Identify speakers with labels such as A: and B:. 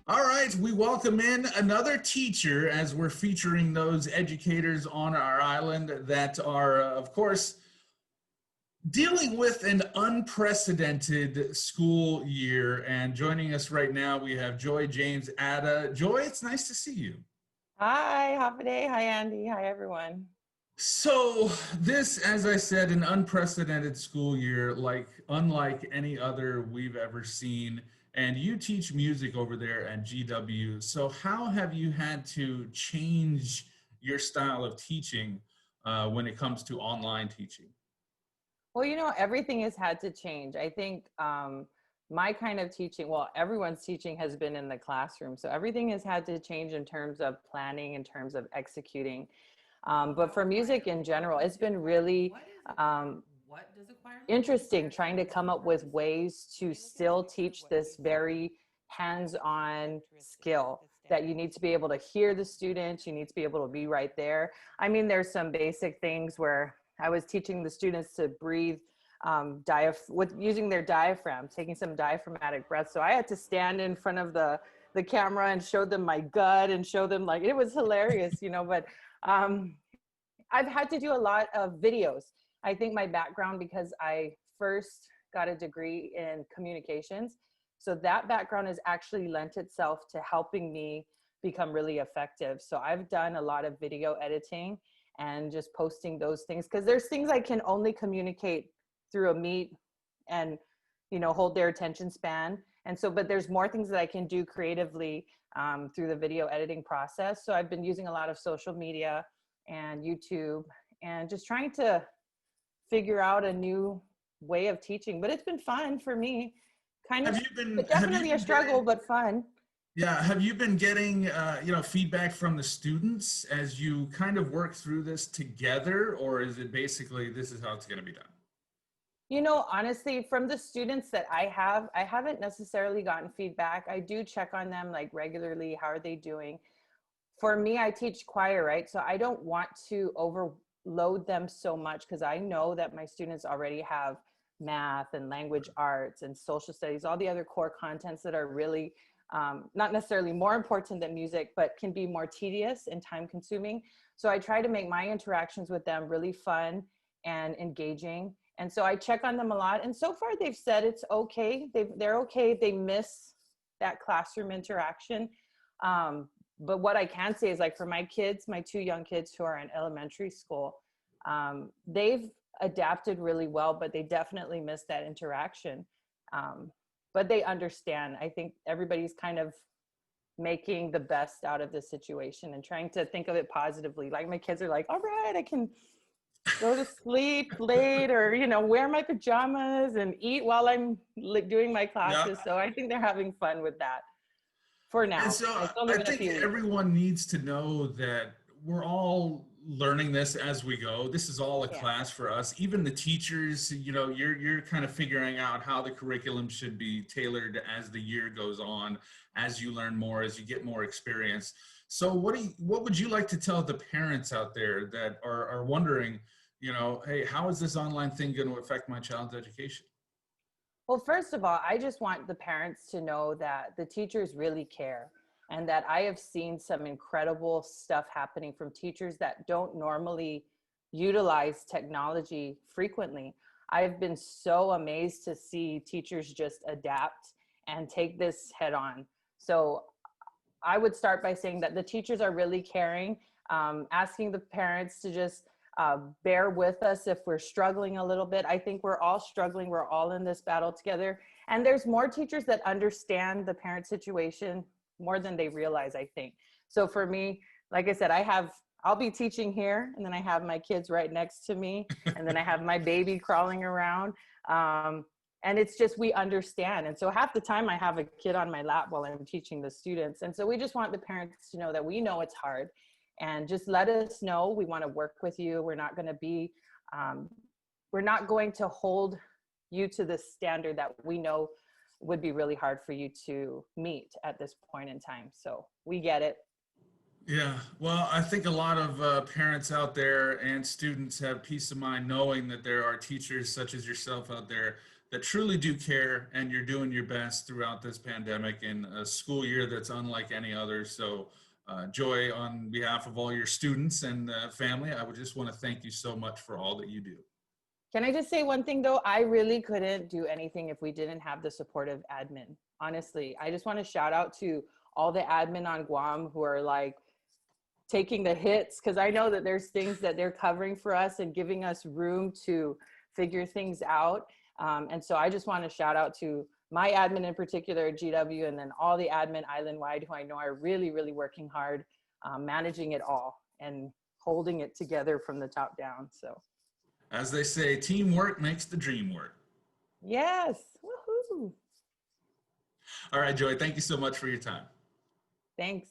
A: All right, we welcome in another teacher as we're featuring those educators on our island that are, of course, dealing with an unprecedented school year. And joining us right now, we have Joy James Ada. Joy, it's nice to see you.
B: Hi, Hafide. Hi, Andy. Hi, everyone.
A: So this, as I said, an unprecedented school year, unlike any other we've ever seen. And you teach music over there at GW. So how have you had to change your style of teaching when it comes to online teaching?
B: Well, everything has had to change. I think my kind of teaching, well, everyone's teaching has been in the classroom. So everything has had to change in terms of planning, in terms of executing. But for music in general, it's been really interesting trying to come up with ways to still teach this very hands-on skill that you need to be able to hear the students, you need to be able to be right there. I mean, there's some basic things where I was teaching the students to breathe with using their diaphragm, taking some diaphragmatic breaths. So I had to stand in front of the camera and show them my gut and show them, like, it was hilarious, but I've had to do a lot of videos. I think my background, because I first got a degree in communications, so that background has actually lent itself to helping me become really effective. So I've done a lot of video editing and just posting those things, because there's things I can only communicate through a meet and hold their attention span. And so, but there's more things that I can do creatively through the video editing process. So I've been using a lot of social media and YouTube and just trying to figure out a new way of teaching. But it's been fun for me. But definitely a struggle, but fun.
A: Yeah, have you been getting feedback from the students as you kind of work through this together, or is it basically this is how it's going to be done?
B: Honestly, from the students that I haven't necessarily gotten feedback. I do check on them like regularly. How are they doing? For me, I teach choir, right? So I don't want to overload them so much, because I know that my students already have math and language arts and social studies, all the other core contents that are really not necessarily more important than music, but can be more tedious and time consuming. So I try to make my interactions with them really fun and engaging. And so I check on them a lot. And so far they've said it's okay. They're okay. They miss that classroom interaction. But what I can say is, like, for my kids, my two young kids who are in elementary school, they've adapted really well, but they definitely miss that interaction. But they understand. I think everybody's kind of making the best out of this situation and trying to think of it positively. Like, my kids are like, all right, I can go to sleep late, or, wear my pajamas and eat while I'm doing my classes.
A: Yeah.
B: So I think they're having fun with that. For
A: And
B: now.
A: so
B: It's only
A: I
B: been a
A: think
B: few weeks.
A: everyone needs to know that we're all learning this as we go. This is all a
B: Yeah.
A: class for us. Even the teachers, you're kind of figuring out how the curriculum should be tailored as the year goes on, as you learn more, as you get more experience. So what would you like to tell the parents out there that are wondering, hey, how is this online thing going to affect my child's education?
B: Well, first of all, I just want the parents to know that the teachers really care, and that I have seen some incredible stuff happening from teachers that don't normally utilize technology frequently. I've been so amazed to see teachers just adapt and take this head on. So I would start by saying that the teachers are really caring, asking the parents to just bear with us if we're struggling a little bit. I think we're all struggling. We're all in this battle together. And there's more teachers that understand the parent situation more than they realize, I think. So for me, like I said, I'll be teaching here, and then I have my kids right next to me, and then I have my baby crawling around. And it's just, we understand. And so half the time I have a kid on my lap while I'm teaching the students. And so we just want the parents to know that we know it's hard, and just let us know. We want to work with you. We're not going to be, we're not going to hold you to the standard that we know would be really hard for you to meet at this point in time. So we get it.
A: Yeah, well, I think a lot of parents out there and students have peace of mind knowing that there are teachers such as yourself out there that truly do care, and you're doing your best throughout this pandemic and a school year that's unlike any other. So, Joy, on behalf of all your students and family, I would just want to thank you so much for all that you do.
B: Can I just say one thing though? I really couldn't do anything if we didn't have the supportive admin. Honestly, I just want to shout out to all the admin on Guam who are like taking the hits, because I know that there's things that they're covering for us and giving us room to figure things out. And so I just want to shout out to my admin in particular at GW, and then all the admin island wide who I know are really, really working hard, managing it all and holding it together from the top down. So
A: As they say, teamwork makes the dream work.
B: yes, woohoo!
A: All right, Joy, thank you so much for your time.
B: Thanks.